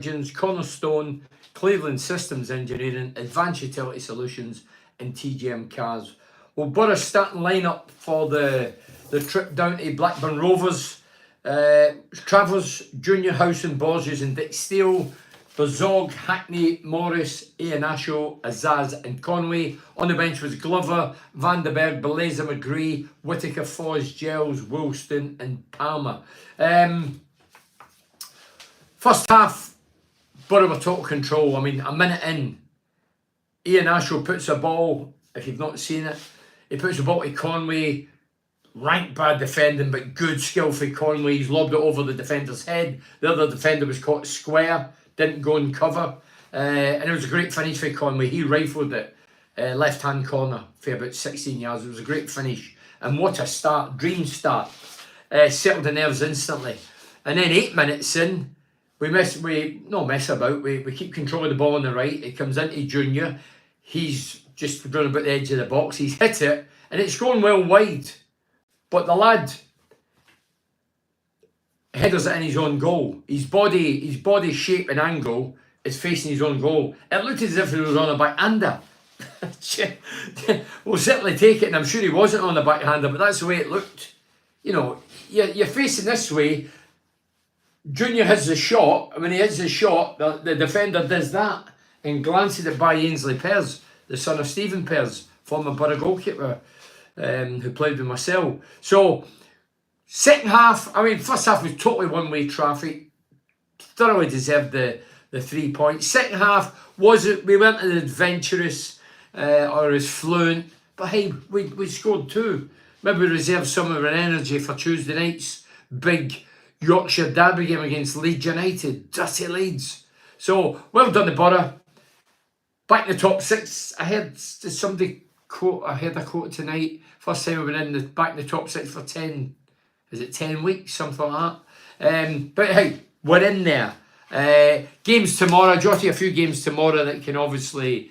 Engines, Cornerstone, Cleveland Systems Engineering, Advanced Utility Solutions, and TGM Cars. Well, Borough's starting lineup for the trip down to Blackburn Rovers. Travers, Junior, Howson, Borges and Dick Steele. Zog, Hackney, Morris, Iheanacho, Azaz and Conway. On the bench was Glover, Vandenberg, Beleza, McGree, Whittaker, Foz, Gels, Woolston and Palmer. First half, Borough were total control. I mean, a minute in, Iheanacho puts a ball, if you've not seen it, he puts the ball to Conway. Rank bad defending, but good skill for Conway. He's lobbed it over the defender's head. The other defender was caught square, didn't go and cover. And it was a great finish for Conway. He rifled it, left-hand corner for about 16 yards. It was a great finish. And what a start, dream start. Settled the nerves instantly. And then 8 minutes in, we don't mess about. We keep controlling the ball on the right. It comes into Junior. He's just run about the edge of the box. He's hit it, and it's going well wide. But the lad headers it in his own goal. His body shape and angle is facing his own goal. It looked as if he was on a backhander. We'll certainly take it, and I'm sure he wasn't on a backhander, but that's the way it looked. You know, you're facing this way. Junior hits the shot, and when he hits the shot, the defender does that and glances it by Ainsley Pears, the son of Stephen Pears, former Borough goalkeeper, who played with myself. So, second half, I mean, first half was totally one-way traffic. Thoroughly deserved the 3 points. Second half, we weren't as adventurous or as fluent, but hey, we scored 2. Maybe we reserved some of our energy for Tuesday night's big Yorkshire derby game against Leeds United. Dirty Leeds. So, well done the Borough. Back in the top 6. I heard somebody quote, I heard a quote tonight. First time we've been back in the top 6 for 10, is it 10 weeks? Something like that. But hey, we're in there. Games tomorrow. Jotty a few games tomorrow that can obviously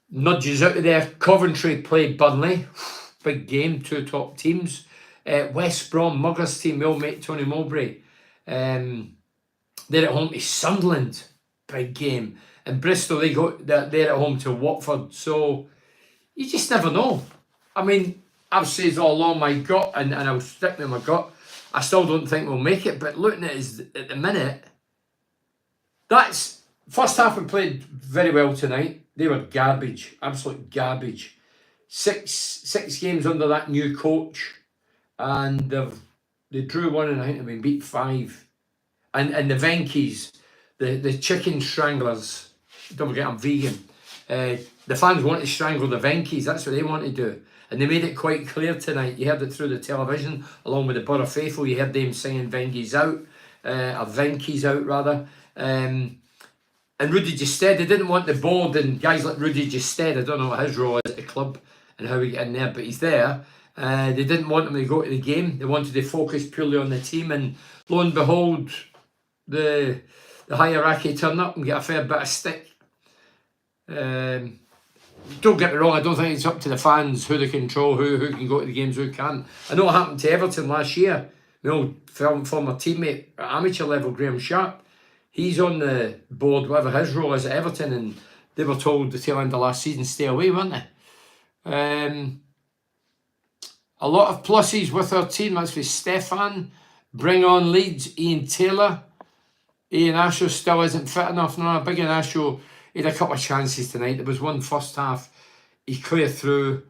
nudge us out of there. Coventry play Burnley. Big game, 2 top teams. West Brom, Muggers team, my old mate Tony Mowbray. They're at home to Sunderland. Big game. And Bristol, they're at home to Watford. So you just never know. I mean, I've said all along my gut, and I'll stick with my gut. I still don't think we'll make it, but looking at it at the minute, that's first half we played very well tonight. They were garbage, absolute garbage. Six games under that new coach, and they drew 1 and I think they've been beat 5. And the Venkies, the chicken stranglers. Don't forget I'm vegan. The fans want to strangle the Venkies. That's what they want to do. And they made it quite clear tonight. You heard it through the television, along with the Borough faithful. You heard them singing Venkies out, or Venkies out rather. And Rudy Gested, they didn't want the board and guys like Rudy Gested. I don't know what his role is at the club and how we get in there, but he's there. They didn't want him to go to the game. They wanted to focus purely on the team. And lo and behold, the hierarchy turn up and get a fair bit of stick. Don't get me wrong, I don't think it's up to the fans who they control, who can go to the games, who can't. I know what happened to Everton last year. My old former teammate at amateur level, Graham Sharp, he's on the board, whatever his role is at Everton, and they were told the tail end of last season, stay away, weren't they? A lot of pluses with our team. That's for Stefan. Bring on Leeds, Ian Taylor. Iheanacho still isn't fit enough. No, big Iheanacho. He had a couple of chances tonight. There was one first half. He cleared through.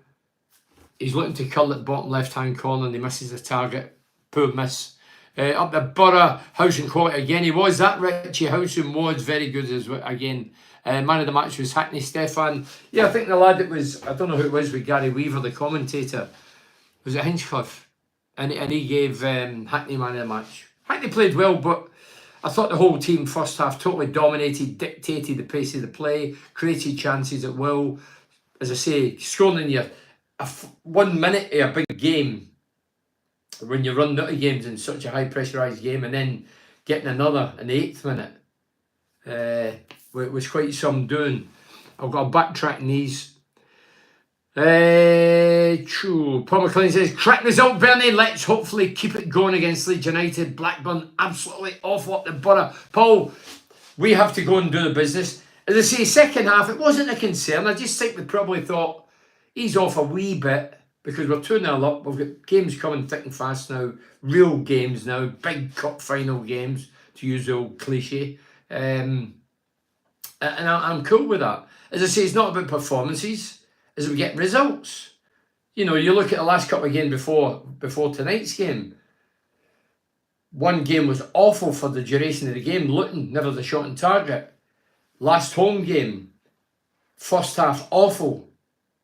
He's looking to curl at bottom left-hand corner and he misses the target. Poor miss. Up the Borough, Howson quality again. He was that Richie. Howson was very good as well, again. Man of the match was Hackney Stefan. Yeah, I think the lad that was, I don't know who it was with Gary Weaver, the commentator, was at Hinchcliffe. And he gave Hackney man of the match. Hackney played well, but I thought the whole team first half totally dominated, dictated the pace of the play, created chances at will. As I say, scoring in 1 minute of a big game, when you run out of games in such a high pressurised game, and then getting another in the 8th minute was quite some doing. I'll backtrack in these. Paul McLean says, correct result, Bernie. Let's hopefully keep it going against Leeds United. Blackburn absolutely awful up the borough. Paul, we have to go and do the business. As I say, second half, it wasn't a concern. I just think we probably thought he's off a wee bit because we're 2-0 up. We've got games coming thick and fast now, real games now, big cup final games, to use the old cliche. And I'm cool with that. As I say, it's not about performances, as we get results. You know, you look at the last couple of games before tonight's game. One game was awful for the duration of the game. Luton, never the shot on target. Last home game, first half awful.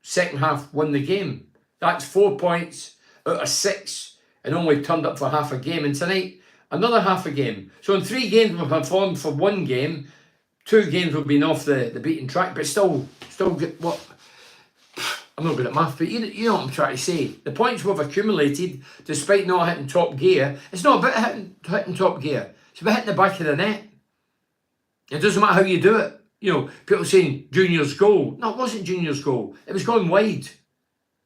Second half won the game. That's 4 points out of 6 and only turned up for half a game. And tonight, another half a game. So in 3 games we've performed for 1 game. 2 games we've been off the beaten track, but still get what? I'm not good at math, but you know what I'm trying to say. The points we've accumulated, despite not hitting top gear, it's not about hitting top gear. It's about hitting the back of the net. It doesn't matter how you do it. You know, people saying Junior's goal. No, it wasn't Junior's goal. It was going wide.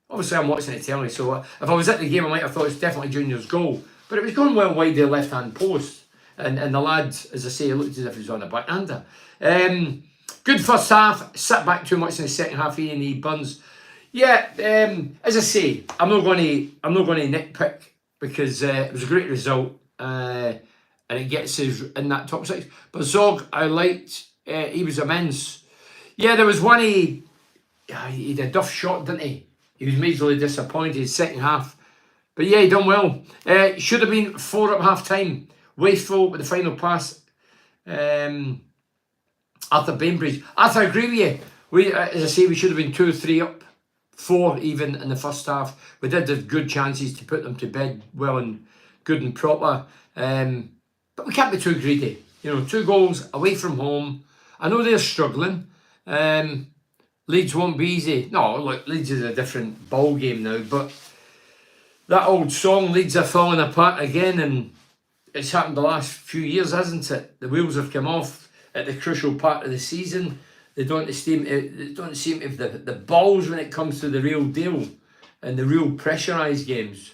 Obviously, I'm watching it telling, so if I was at the game, I might have thought it's definitely Junior's goal. But it was going well wide the left-hand post. And the lad, as I say, it looked as if he was on a backhander. Good first half. Sat back too much in the second half. E&E Burns. Yeah, as I say, I'm not going to nitpick because it was a great result. And it gets us in that top 6. But Zog, I liked, he was immense. Yeah, there was one he had a duff shot, didn't he? He was majorly disappointed second half. But yeah, he done well. Should have been 4 at half time. Wasteful with the final pass. Arthur Bainbridge. Arthur, I agree with you. As I say, we should have been 2-3 up. 4 even in the first half. We did have good chances to put them to bed well and good and proper. But we can't be too greedy. You know, 2 goals away from home. I know they're struggling. Leeds won't be easy. No, look, Leeds is a different ball game now. But that old song, Leeds are falling apart again, and it's happened the last few years, hasn't it? The wheels have come off at the crucial part of the season. They don't seem to have the balls when it comes to the real deal and the real pressurised games.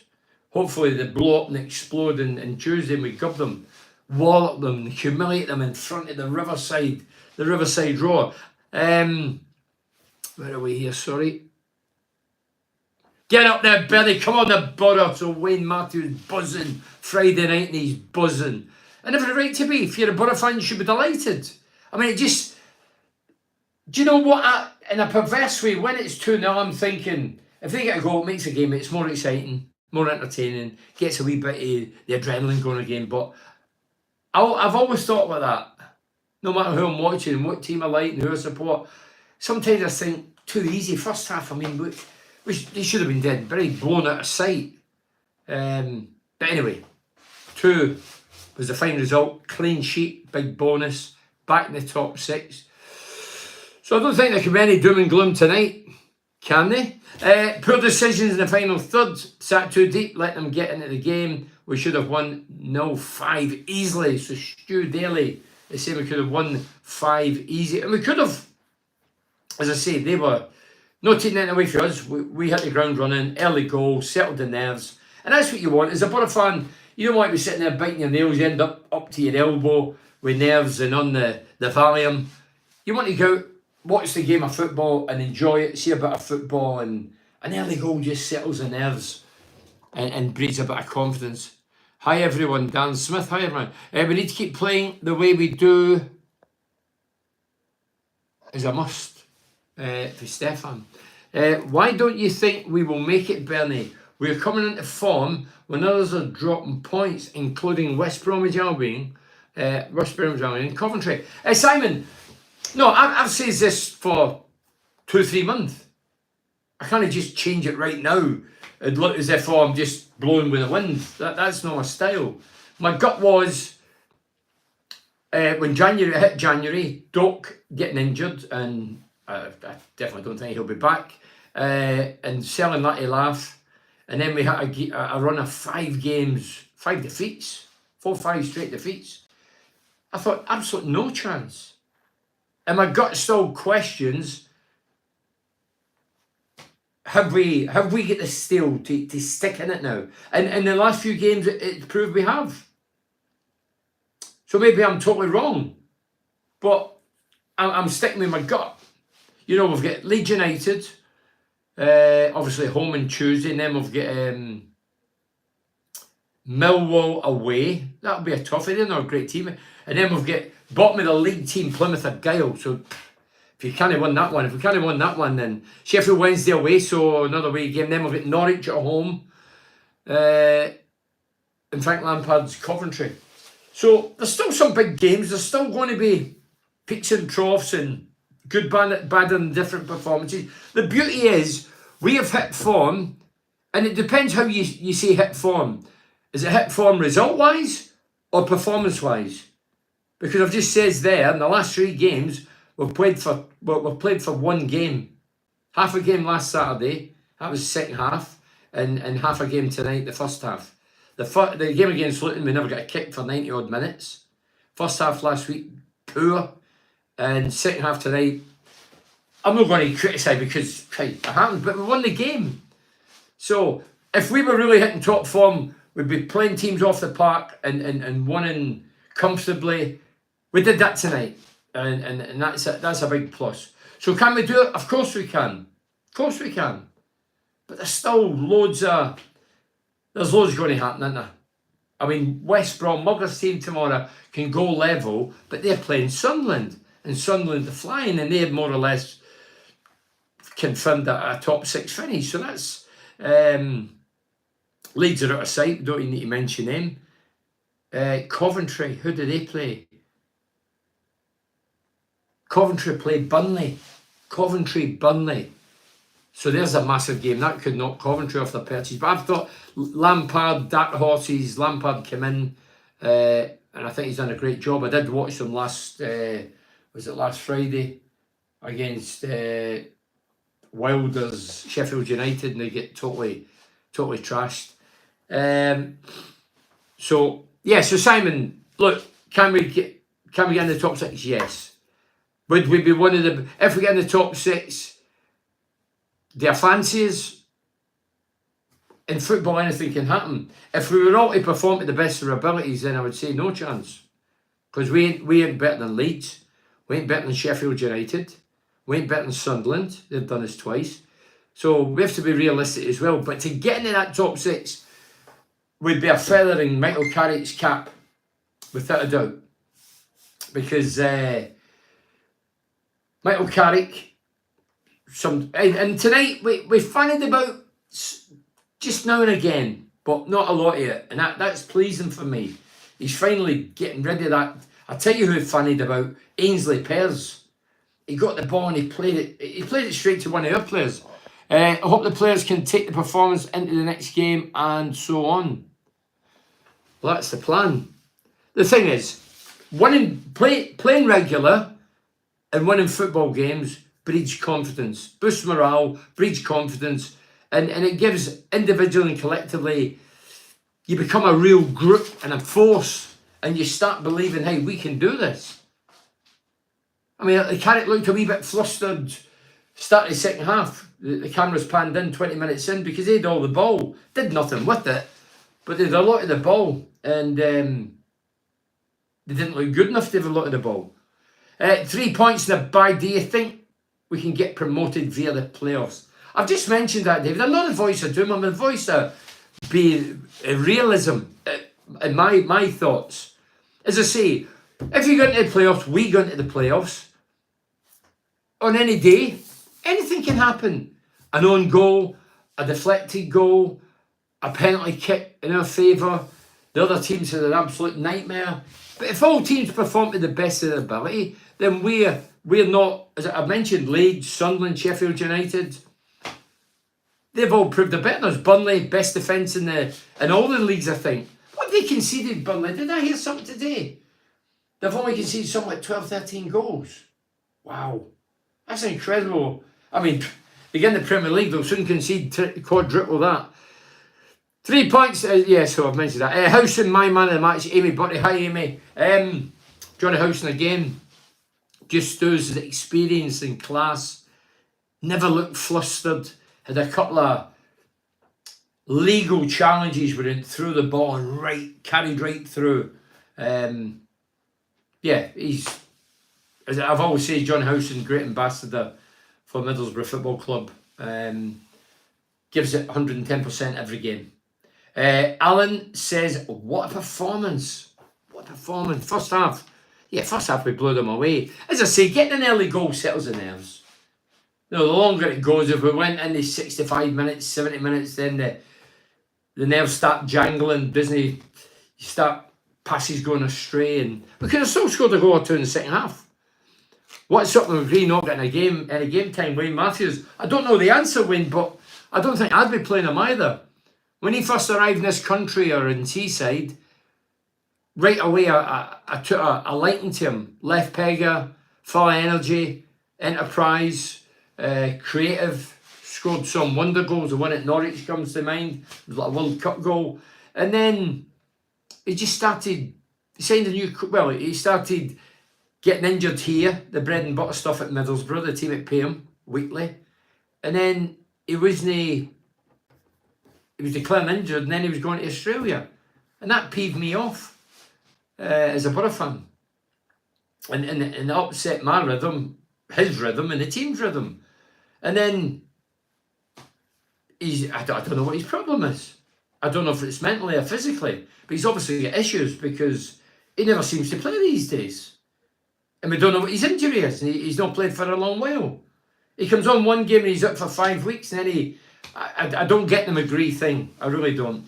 Hopefully they blow up and explode and Tuesday and we give them, wallop them and humiliate them in front of the Riverside Roar. Where are we here? Sorry. Get up there, Billy. Come on the border. So Wayne Matthews buzzing Friday night and he's buzzing. And every right to be. If you're a Borough fan, you should be delighted. I mean, it just... Do you know what? In a perverse way, when it's 2-0, I'm thinking, if they get a goal, it makes the game, it's more exciting, more entertaining, gets a wee bit of the adrenaline going again. But I've always thought about that. No matter who I'm watching and what team I like and who I support, sometimes I think, too easy. First half, I mean, they should have been dead, very blown out of sight. But anyway, 2 was the final result. Clean sheet, big bonus, back in the top 6. So I don't think there can be any doom and gloom tonight, can they? Poor decisions in the final third. Sat too deep, let them get into the game. We should have won 0-5 easily. So Stu Daly, they say we could have won 5 easy. And we could have, as I say, they were not taking it away from us. We hit the ground running, early goal, settled the nerves. And that's what you want. As a Borough fan, you don't want to be sitting there biting your nails. You end up to your elbow with nerves and on the Valium. You want to go out, watch the game of football and enjoy it, see a bit of football, and an early goal just settles the nerves and breeds a bit of confidence. Hi everyone, Dan Smith, hi everyone. We need to keep playing the way we do is a must for Stefan. Why don't you think we will make it, Bernie? We're coming into form when others are dropping points, including West Bromwich Albion, and Coventry. Simon, no, I've said this for 2-3 months. I can't just change it right now. It look as if I'm just blowing with the wind. That's not my style. My gut was when January hit January, Doak getting injured, and I definitely don't think he'll be back, and selling Latty Laugh, and then we had a run of 5 games, 5 defeats, 4-5 straight defeats. I thought, absolute no chance. And my gut still questions have we got the steel to stick in it now? And in the last few games, it's proved we have. So maybe I'm totally wrong, but I'm sticking with my gut. You know, we've got Leeds United, obviously home on Tuesday, and then we've got Millwall away. That'll be a toughie. They're not a great team. And then we've got bottom of the league team, Plymouth Argyle. So if you can't win that one, then Sheffield Wednesday away, so another away game. Then we've got Norwich at home. And Frank Lampard's Coventry. So there's still some big games. There's still going to be peaks and troughs and good, bad and different performances. The beauty is we have hit form, and it depends how you say hit form. Is it hit form result-wise or performance-wise? Because I've just said there, in the last 3 games, we've played for one game. Half a game last Saturday, that was the second half, and half a game tonight, the first half. The game against Luton, we never got a kick for 90 odd minutes. First half last week, poor. And second half tonight, I'm not going to criticise because it happened, but we won the game. So if we were really hitting top form, we'd be playing teams off the park and winning comfortably. We did that tonight, and that's a big plus. So can we do it? Of course we can. Of course we can. But there's still loads going to happen, isn't there? I mean, West Brom, Muggers team tomorrow can go level, but they're playing Sunderland. And Sunderland are flying, and they're more or less confirmed a top 6 finish. So that's Leeds are out of sight. Don't even need to mention them. Coventry, who do they play? Coventry played Burnley. Burnley. So there's a massive game. That could knock Coventry off their perches. But I've thought Lampard, dark horses, Lampard came in, and I think he's done a great job. I did watch them last Friday against Wilder's Sheffield United, and they get totally trashed. So Simon, look, can we get in the top 6? Yes. Would we be one of the, if we get in the top 6, their fancies? In football, anything can happen. If we were all to perform to the best of our abilities, then I would say no chance. Because we ain't better than Leeds. We ain't better than Sheffield United. We ain't better than Sunderland. They've done us twice. So we have to be realistic as well. But to get into that top 6 would be a feather in Michael Carrick's cap, without a doubt. Because Michael Carrick, and tonight we fannied about just now and again, but not a lot of it. And that's pleasing for me. He's finally getting rid of that. I'll tell you who fannied about. Ainsley Pears. He got the ball and he played it straight to one of our players. I hope the players can take the performance into the next game and so on. Well, that's the plan. The thing is, playing regular and winning football games breeds confidence, boosts morale, breeds confidence, and it gives individually and collectively, you become a real group and a force, and you start believing, hey, we can do this. I mean, Carrick looked a wee bit flustered start of the second half. The cameras panned in 20 minutes in because they had all the ball, did nothing with it, but they had a lot of the ball, and they didn't look good enough to have a lot of the ball. 3 points in a bag. Do you think we can get promoted via the playoffs? I've just mentioned that, David. I'm not a voice of doom. I'm a voice of realism in my thoughts. As I say, if you go into the playoffs, we go into the playoffs. On any day, anything can happen. An own goal, a deflected goal, a penalty kick in our favour. The other teams had an absolute nightmare. But if all teams perform to the best of their ability, then we're not, as I mentioned, Leeds, Sunderland, Sheffield United. They've all proved they're better than us. Burnley, best defence in all the leagues, I think. What have they conceded, Burnley? Did I hear something today? They've only conceded something like 12, 13 goals. Wow. That's incredible. I mean, they get in the Premier League, they'll soon concede quadruple that. 3 points, so I've mentioned that. Howson, my man of the match, Amy Butty. Hi, Amy. Johnny Howson again. Just those experience and class. Never looked flustered. had a couple of legal challenges where he threw the ball and carried right through. Yeah, he's, as I've always said, John Howson, great ambassador for Middlesbrough Football Club. Gives it 110% every game. Alan says, what a performance. What a performance. First half we blew them away. As I say, getting an early goal settles the nerves. You know, the longer it goes, if we went into 65 minutes, 70 minutes, then the nerves start jangling, doesn't he? You start passes going astray, and we could have still scored a goal or two in the second half. What's up with Green not getting any game time? Wayne Matthews, I don't know the answer, Wayne, but I don't think I'd be playing him either. When he first arrived in this country or in Teesside, right away I took a liking to him. Left pegger, full of energy, enterprise, creative, scored some wonder goals. The one at Norwich comes to mind. It was like a World Cup goal. And then he just started, he started getting injured here, the bread and butter stuff at Middlesbrough, the team that pay him weekly. And then he was declaring injured, and then he was going to Australia. And that peeved me off as a Borough fan. And it upset my rhythm, his rhythm, and the team's rhythm. And then I don't know what his problem is. I don't know if it's mentally or physically, but he's obviously got issues because he never seems to play these days. And we don't know what his injury is. And he's not played for a long while. He comes on one game and he's up for 5 weeks, and then I don't get the McGree thing. I really don't.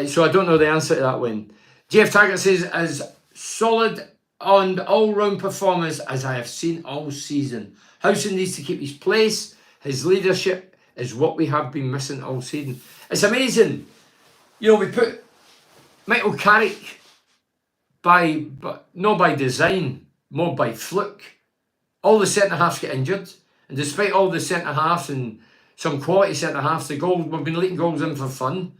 So I don't know the answer to that one. Jeff Taggart says, as solid and all-round performance as I have seen all season. Howson needs to keep his place. His leadership is what we have been missing all season. It's amazing. You know, we put Michael Carrick not by design, more by fluke. All the centre-halves get injured. And despite all the centre-halves and some quality centre-halves, we've been letting goals in for fun.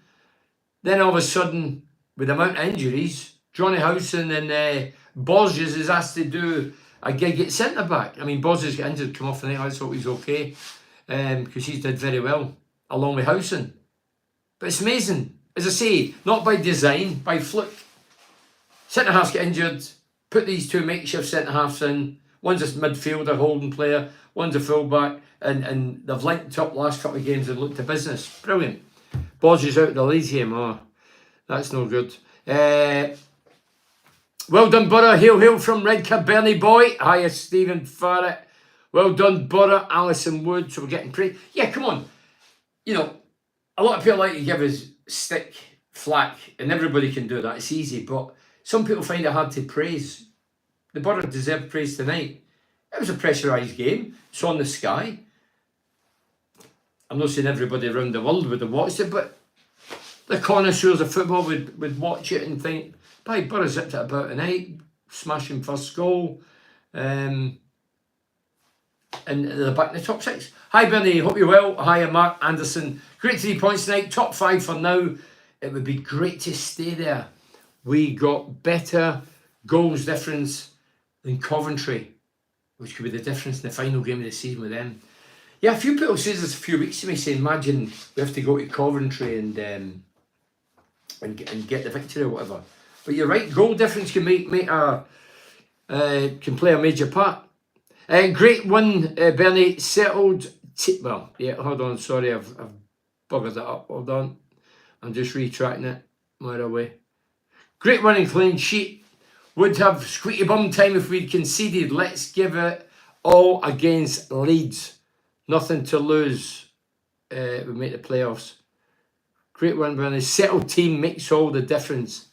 Then all of a sudden, with the amount of injuries, Johnny Howson and Borges is asked to do a gig at centre-back. I mean, Borges got injured, come off the night, I thought he's okay, because he's did very well, along with Howson. But it's amazing. As I say, not by design, by fluke. Centre-halves get injured, put these two makeshift centre-halves in. One's a midfielder, holding player, one's a full-back, and they've linked up last couple of games and looked to business. Brilliant. Borges out of the Leeds game. Oh, that's no good. Well done, Borough. Hail from Redcar, Bernie Boy. Hiya, Stephen Farrett. Well done, Borough. Alison Wood. So we're getting praise. Yeah, come on. You know, a lot of people like to give us stick, flack, and everybody can do that. It's easy, but some people find it hard to praise. The Borough deserved praise tonight. It was a pressurised game. It's on the Sky. I'm not saying everybody around the world would have watched it, but the connoisseurs of football would watch it and think, by Borough zipped it about tonight, smashing first goal, and they're back in the top six. Hi Bernie, hope you're well. Hi Mark Anderson. Great 3 points tonight, top 5 for now. It would be great to stay there. We got better goals difference than Coventry, which could be the difference in the final game of the season with them. Yeah, a few people said this a few weeks to me, saying, imagine we have to go to Coventry and get the victory or whatever. But you're right, goal difference can can play a major part. Great win, Bernie. Settled. Hold on, sorry, I've buggered that up. Hold on, I'm just retracting it. Right away. Great win and clean sheet. Would have squeaky bum time if we'd conceded. Let's give it all against Leeds. Nothing to lose. We make the playoffs. Great win, Bernie. Settled team makes all the difference.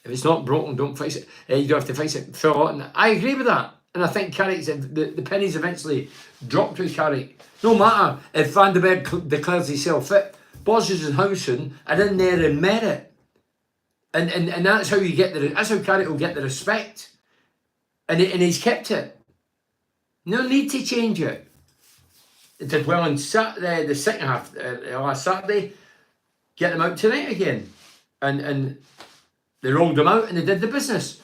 If it's not broken, don't fix it. You don't have to fix it. Fill on. I agree with that. And I think Carrick's the pennies eventually dropped with Carrick. No matter if Van den Berg declares himself fit, Borges and Howson are in there in merit. And that's how you get that's how Carrick will get the respect. And he's kept it. No need to change it. It did well on Saturday, the second half, last Saturday. Get them out tonight again. And they rolled them out and they did the business.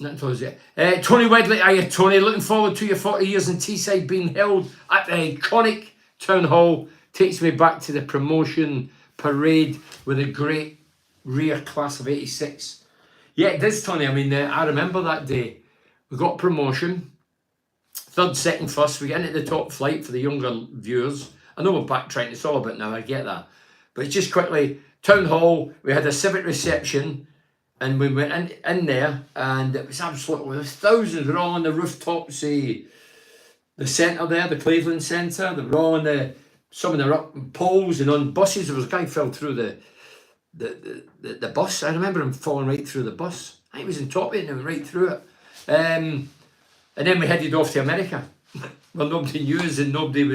That was it. Tony Wedley, hiya Tony. Looking forward to your 40 years in Teesside being held at the iconic Town Hall. Takes me back to the promotion parade with a great rear class of 86. Yeah, it does, Tony. I mean, I remember that day. We got promotion. Third, second, first. We get into the top flight for the younger viewers. I know we're backtracking. It's all about now. I get that. But it's just quickly, Town Hall, we had a civic reception. And we went in there, and it was absolutely, there's thousands. We're all on the rooftops, the centre there, the Cleveland Centre. They were all on some of the up poles and on buses. There was a guy fell through the bus. I remember him falling right through the bus. I think he was on top of it and went right through it. And then we headed off to America. Well, nobody knew us and there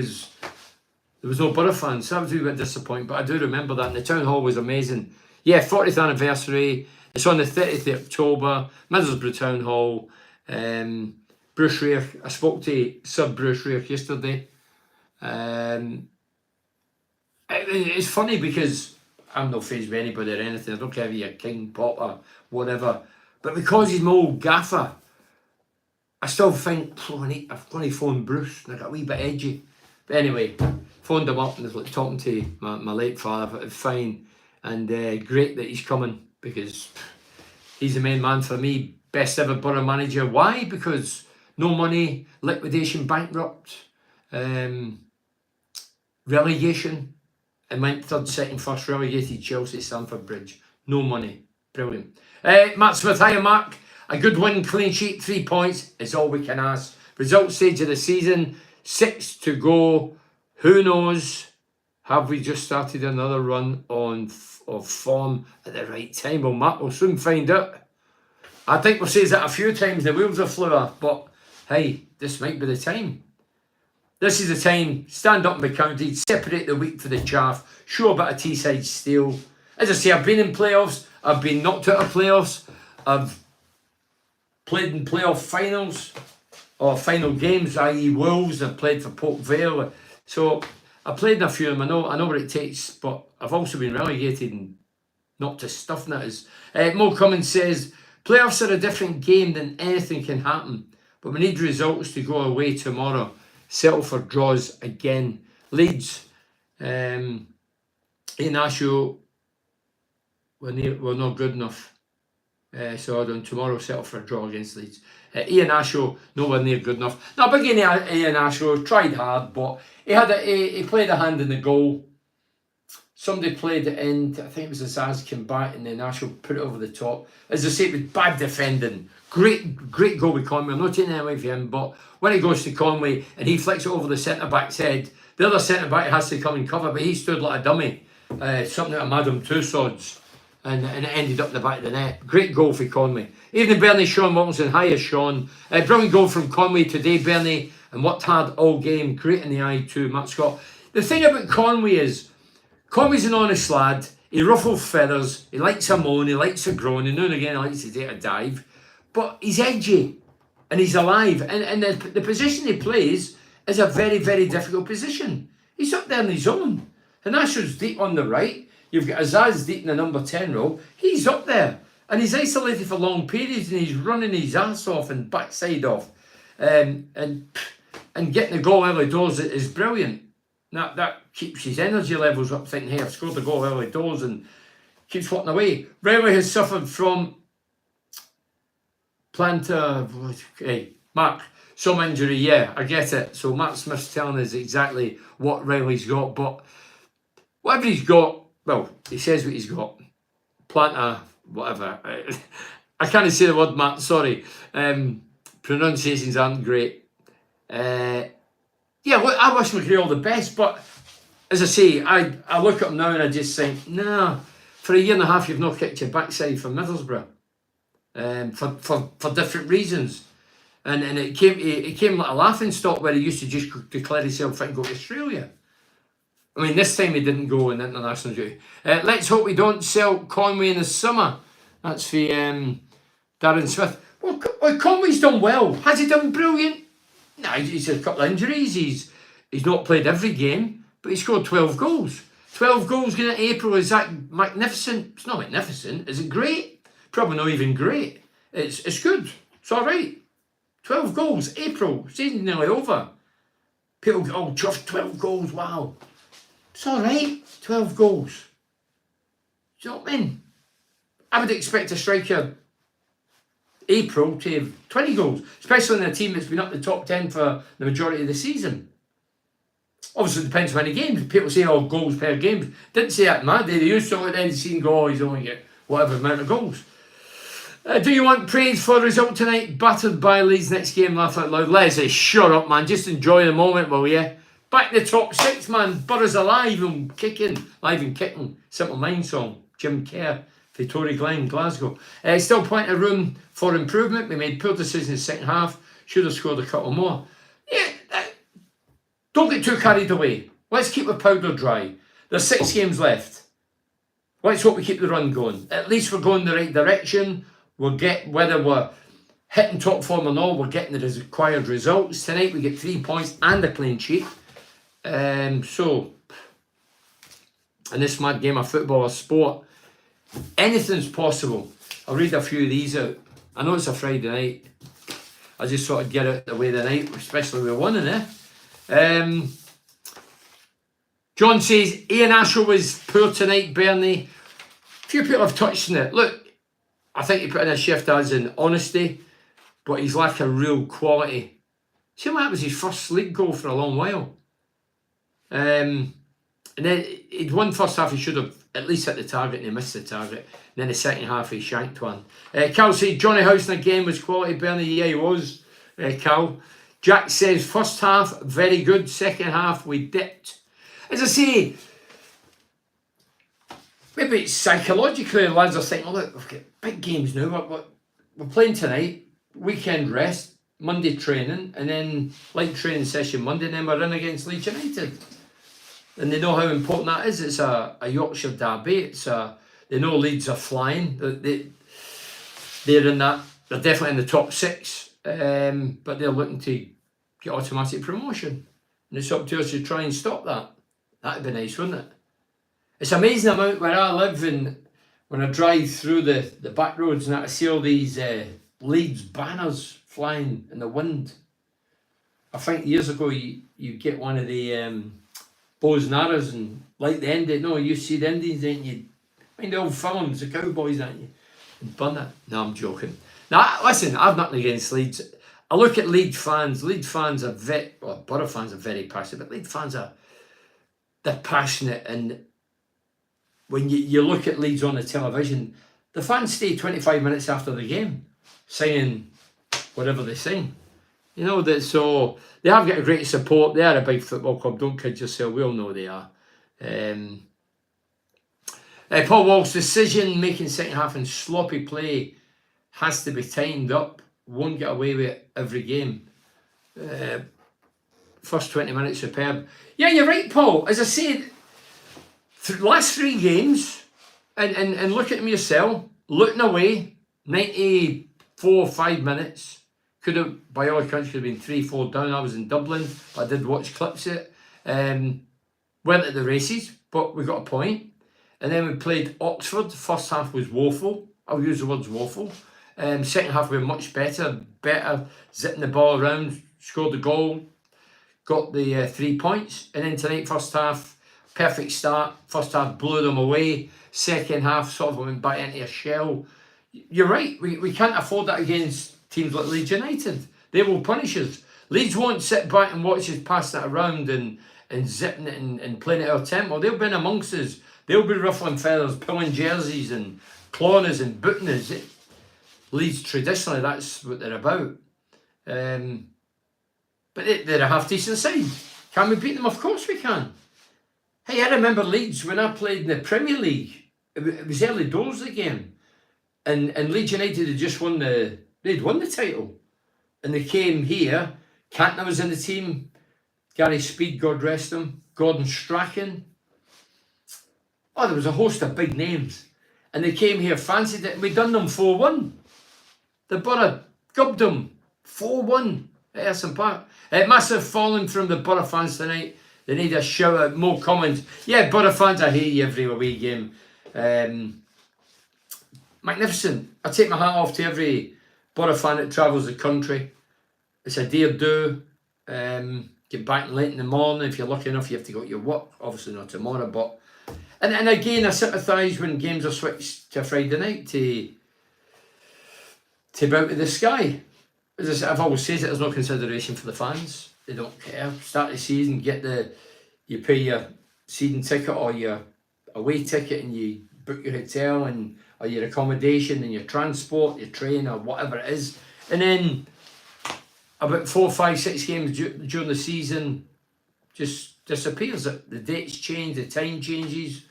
was no Borough fans. So that was a wee bit disappointing, but I do remember that. And the Town Hall was amazing. Yeah, 40th anniversary. It's on the 30th of October, Middlesbrough Town Hall. Bruce Reich, I spoke to Sir Bruce Reich yesterday. It's funny because I'm not phased by anybody or anything. I don't care if you're King, Potter, whatever. But because he's my old gaffer, I still think, I'm going to phone Bruce. And I got a wee bit edgy. But anyway, phoned him up and was like talking to my late father, but it's fine. And great that he's coming, because he's the main man for me. Best ever Borough manager. Why? Because no money, liquidation, bankrupt, relegation, and went third, second, first, relegated Chelsea, Stamford Bridge. No money. Brilliant. Matt Smith, hiya Mark. A good win, clean sheet, 3 points is all we can ask. Result stage of the season, 6 to go. Who knows? Have we just started another run of form at the right time? Well, Matt, we'll soon find out. I think we've said that a few times, the wheels are fluid, but hey, this might be the time. This is the time. Stand up and be counted. Separate the wheat for the chaff. Show a bit of Teesside steel. As I say, I've been in playoffs. I've been knocked out of playoffs. I've played in playoff finals or final games, i.e. Wolves. I've played for Port Vale. So I played in a few of them. I know what it takes, but I've also been relegated and not to stuff nutters. Mo Cummins says, playoffs are a different game than anything can happen, but we need results to go away tomorrow. Settle for draws again. Leeds, Inasio, we're not good enough. So on tomorrow, settle for a draw against Leeds. Ian Asho, nowhere near good enough. Now, big Ian Asho tried hard, but he played a hand in the goal. Somebody played it in, I think it was a Zaz came back, and then Asho put it over the top. As I say, it was bad defending. Great goal with Conway. I'm not taking that away from him, but when he goes to Conway and he flicks it over the centre-back's head, the other centre-back has to come and cover, but he stood like a dummy. Something like a Madame Tussauds. And it ended up the back of the net. Great goal for Conway. Evening, Bernie, Sean Wilkinson. Hiya, Sean. Brilliant goal from Conway today, Bernie, and worked hard all game. Great in the eye too, Matt Scott. The thing about Conway is, Conway's an honest lad. He ruffles feathers. He likes a moan. He likes a groan. And now and again, he likes to take a dive. But he's edgy and he's alive. And the position he plays is a very, very difficult position. He's up there in his own. And Asher's deep on the right. You've got Azaz deep in the number 10 role. He's up there. And he's isolated for long periods and he's running his ass off and backside off. And getting the goal early doors is brilliant. That keeps his energy levels up, thinking, hey, I've scored the goal early doors, and keeps walking away. Railway has suffered from Mark, some injury. Yeah, I get it. So Matt Smith's telling us exactly what Riley's got, but whatever he's got, well, he says what he's got. Planta, whatever. I can't say the word, Matt, sorry. Pronunciations aren't great. Yeah, look, I wish McRae all the best, but as I say, I look at him now and I just think, nah, for a year and a half you've not kicked your backside for Middlesbrough. For different reasons. And it came like a laughing stock where he used to just declare himself fit and go to Australia. I mean, this time he didn't go in international duty. Let's hope we don't sell Conway in the summer. That's for Darren Smith. Well, Conway's done well. Has he done brilliant? No, he's had a couple of injuries. He's not played every game, but he scored 12 goals. 12 goals going into April. Is that magnificent? It's not magnificent. Is it great? Probably not even great. It's good. It's all right. 12 goals, April, season's nearly over. People go, oh, chuffed, 12 goals, wow. It's all right, 12 goals. Do you know what I mean? I would expect a striker April to have 20 goals, especially in a team that's been up the top 10 for the majority of the season. Obviously, it depends how many games. People say, oh, goals per game. Didn't say that, man. They used to at the end of the season go, oh, he's only get whatever amount of goals. Do you want praise for the result tonight? Battered by Leeds next game, laugh out loud. Let's say, shut up, man. Just enjoy the moment, will you? Back in the top 6, man. Borough's alive and kicking. Live and kicking. Simple Mind song. Jim Kerr, Victoria Glen, Glasgow. Still plenty of room for improvement. We made poor decisions in the second half. Should have scored a couple more. Yeah, don't get too carried away. Let's keep the powder dry. There's 6 games left. Let's hope we keep the run going. At least we're going the right direction. We'll get, whether we're hitting top form or not, we're getting the required results. Tonight we get 3 points and a clean sheet. So, in this mad game of football or sport, anything's possible. I'll read a few of these out. I know it's a Friday night. I just thought I'd get out of the way tonight, especially with one in there. John says, Ian Ashell was poor tonight, Bernie. A few people have touched on it. Look, I think he put in a shift as in honesty, but he's lack of real quality. See what that was his first league goal for a long while. And then he'd won first half, he should have at least hit the target and he missed the target. And then the second half he shanked one. Cal said Johnny Howson again was quality, Bernie. Yeah, he was, Cal. Jack says first half very good, second half we dipped. As I say, maybe it's psychologically lads are thinking, oh, look, we've got big games now. We're playing tonight, weekend rest, Monday training, and then light training session Monday, and then we're in against Leeds United. And they know how important that is. It's a Yorkshire derby. They know Leeds are flying. They're in that. They're definitely in the top 6, but they're looking to get automatic promotion. And it's up to us to try and stop that. That'd be nice, wouldn't it? It's amazing amount where I live, and when I drive through the back roads and I see all these Leeds banners flying in the wind. I think years ago you get one of the bows and arrows and light the end. No, you see the endings, don't you? Mind the old films, the cowboys, aren't you? And burn it. No, I'm joking. Now, listen, I've nothing against Leeds. I look at Leeds fans. Leeds fans are Borough fans are very passionate, but Leeds fans they're passionate, and when you look at Leeds on the television, the fans stay 25 minutes after the game, singing whatever they sing. You know, so they have got a great support. They are a big football club, don't kid yourself, we all know they are. Paul Walsh, decision making second half and sloppy play has to be tightened up. Won't get away with it every game. First 20 minutes superb. Yeah, you're right, Paul. As I said, last 3 games, and look at them yourself, looking away, 94 5 minutes. Could have, by all accounts, could have been 3-4 down. I was in Dublin, but I did watch clips of it. Went at the races, but we got a point. And then we played Oxford. First half was woeful. I'll use the words woeful. Second half we were much better, zipping the ball around, scored the goal, got the 3 points. And then tonight, first half, perfect start. First half blew them away. Second half sort of went back into a shell. You're right, we can't afford that against teams like Leeds United. They will punish us. Leeds won't sit back and watch us pass that around and zipping it and playing it our tempo. They'll be in amongst us. They'll be ruffling feathers, pulling jerseys and clawing us and booting us. Leeds, traditionally, that's what they're about. But they're a half-decent side. Can we beat them? Of course we can. Hey, I remember Leeds when I played in the Premier League. It was early doors of the game. And Leeds United had just won they'd won the title. And they came here. Cantona was in the team. Gary Speed, God rest him. Gordon Strachan. Oh, there was a host of big names. And they came here, fancied it. We done them 4-1. The Borough gubbed them 4-1 at Ayresome Park. Massive falling from the Borough fans tonight. They need a shout out, more comments. Yeah, Borough fans, I hate you every away game. Magnificent. I take my hat off to every Borough fan that travels the country. It's a day or do. Get back late in the morning. If you're lucky enough, you have to go to your work. Obviously not tomorrow, but... And again, I sympathise when games are switched to a Friday night to Bout to the Sky. As I said, I've always said it, there's no consideration for the fans. They don't care. Start the season, you pay your season ticket or your away ticket, and you book your hotel or your accommodation and your transport, your train or whatever it is. And then about 4, 5, 6 games during the season just disappears. The dates change, the time changes,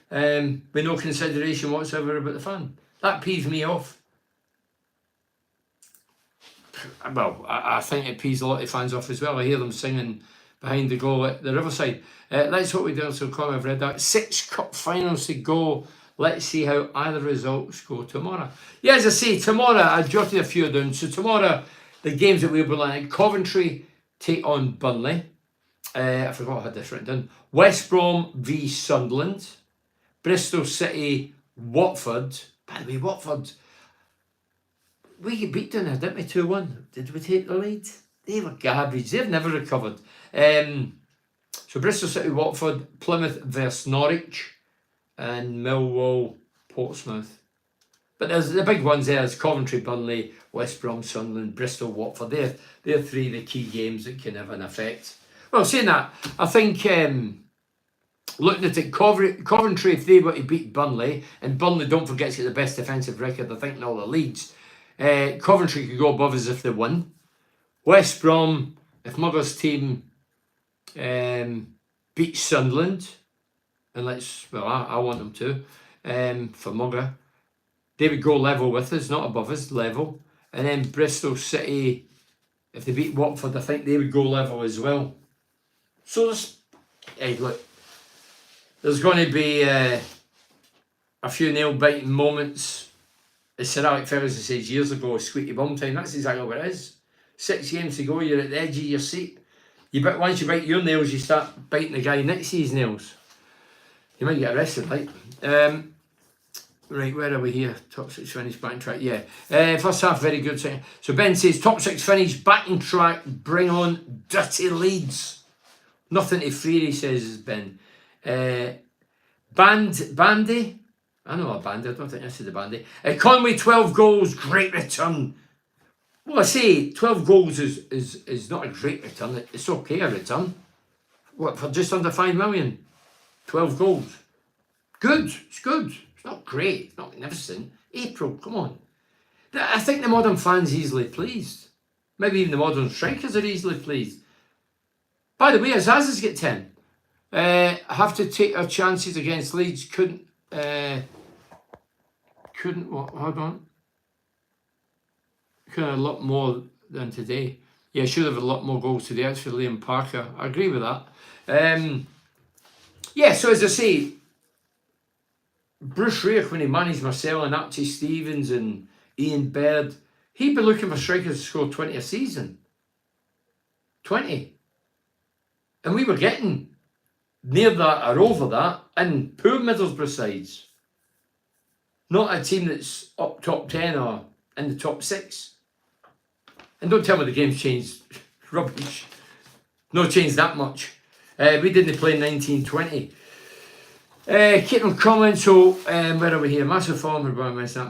with no consideration whatsoever about the fan. That peeves me off. Well, I think it pees a lot of fans off as well. I hear them singing behind the goal at the Riverside. Let's hope we do. So, Conway, I've read that. 6 cup finals to go. Let's see how either results go tomorrow. Yeah, as I say, tomorrow, I jotted a few down. So tomorrow, the games that we'll be looking at: Coventry take on Burnley. I forgot I had this written down. West Brom v Sunderland. Bristol City, Watford. By the way, Watford, we get beat down there, didn't we? 2-1. Did we take the lead? They were garbage. They've never recovered. So Bristol City, Watford, Plymouth versus Norwich, and Millwall, Portsmouth. But there's the big ones there. There's Coventry, Burnley, West Brom, Sunderland, Bristol, Watford. They're 3 of the key games that can have an effect. Well, saying that, I think looking at it, Coventry, if they were to beat Burnley, and Burnley, don't forget, to get the best defensive record, I think, in all the leagues, Coventry could go above us if they win. West Brom, if Mugger's team beats Sunderland, and I want them to, for Mugger, they would go level with us, not above us, level. And then Bristol City, if they beat Watford, I think they would go level as well. So there's going to be a few nail-biting moments. As Sir Alec Ferguson says years ago, squeaky bum time. That's exactly what it is. 6 games to go, you're at the edge of your seat. Once you bite your nails, you start biting the guy next to his nails. You might get arrested, like. Right, where are we here? Top 6 finish, back in track. Yeah. First half, very good. So Ben says, top 6 finish, back in track, bring on dirty Leeds. Nothing to fear, he says, Ben. Bandy. I know a Bandy, I don't think I said the Bandy. Conway, 12 goals, great return. Well, I say 12 goals is not a great return. It's okay, a return. What, for just under 5 million? 12 goals. Good, it's good. It's not great, it's not magnificent. April, come on. I think the modern fans easily pleased. Maybe even the modern strikers are easily pleased. By the way, Azaz's get 10. Have to take our chances against Leeds. Couldn't what? Hold on. Could have a lot more than today. Yeah, should have a lot more goals today. That's for Liam Parker. I agree with that. Yeah, so as I say, Bruce Rioch, when he managed Marcel and Archie Stevens and Ian Baird, he'd be looking for strikers to score 20 a season. 20. And we were getting near that or over that, and poor Middlesbrough sides. Not a team that's up top 10 or in the top 6. And don't tell me the game's changed. Rubbish. No changed that much. We didn't play 1920. Keep on comment. So where are we here? Massive form.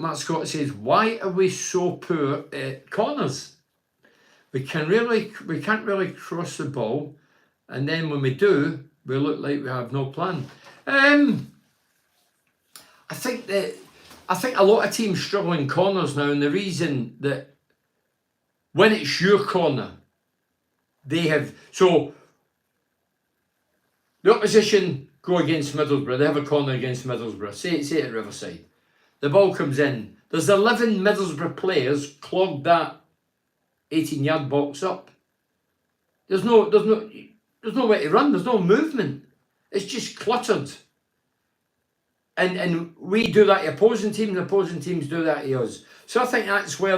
Matt Scott says, why are we so poor at corners? We can't really cross the ball, and then when we do, we look like we have no plan. I think a lot of teams struggle in corners now, and the reason that when it's your corner, they have... So, the opposition go against Middlesbrough, they have a corner against Middlesbrough, say at Riverside. The ball comes in. There's 11 Middlesbrough players clogged that 18-yard box up. There's no way to run, there's no movement. It's just cluttered. And we do that to opposing teams, and opposing teams do that to us. So I think that's where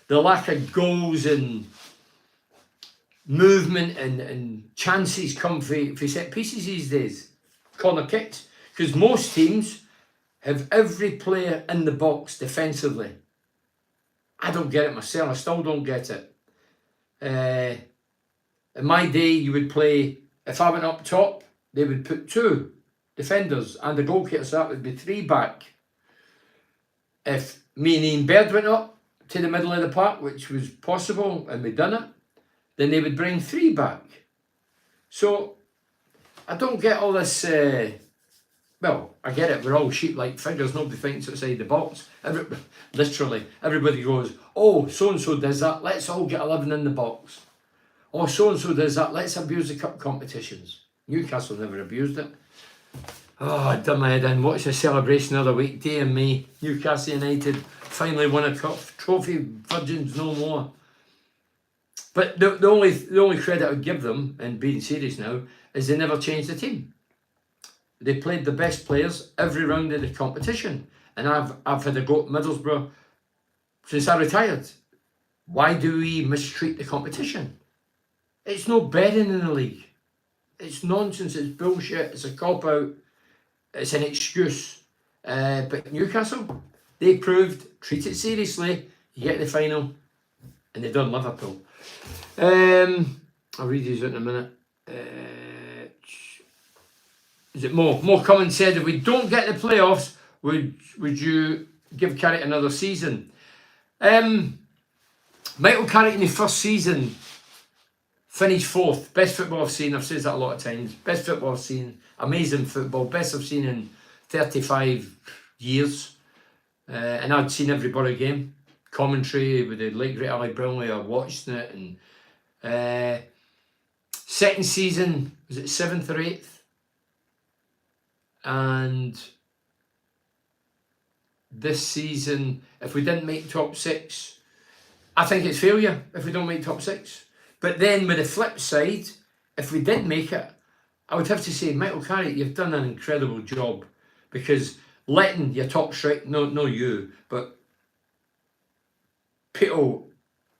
the lack of goals and movement and chances come for set pieces these days. Corner kicks. Because most teams have every player in the box defensively. I don't get it myself. I still don't get it. In my day, you would play, if I went up top, they would put 2 defenders and the goalkeeper, so that would be 3 back. If me and Ian Baird went up to the middle of the park, which was possible, and we'd done it, then they would bring 3 back. So I don't get all this. Well, I get it. We're all sheep-like figures. Nobody thinks outside the box. Literally, everybody goes, "Oh, so and so does that. Let's all get 11 in the box." Oh, so and so does that. Let's abuse the cup competitions. Newcastle never abused it. Oh, I done my head in. Watch the celebration the other week. Dear me, Newcastle United finally won a cup trophy. Virgins no more. But the only credit I would give them, and being serious now, is they never changed the team. They played the best players every round of the competition. And I've had a go at Middlesbrough since I retired. Why do we mistreat the competition? It's no betting in the league. It's nonsense, it's bullshit, it's a cop-out, it's an excuse. But Newcastle, they proved, treat it seriously, you get the final, and they've done Liverpool. I'll read these out in a minute. Is it more? More comments said, if we don't get the playoffs, would you give Carrick another season? Michael Carrick in his first season finished 4th. Best football I've seen. I've said that a lot of times. Best football I've seen. Amazing football. Best I've seen in 35 years. And I'd seen every Borough game. Commentary with the late great Ali Brownlee. I watched it. And second season, was it 7th or 8th? And this season, if we didn't make top 6, I think it's failure if we don't make top 6. But then with the flip side, if we did make it, I would have to say, Michael Carrick, you've done an incredible job, because letting your top striker, no you, but people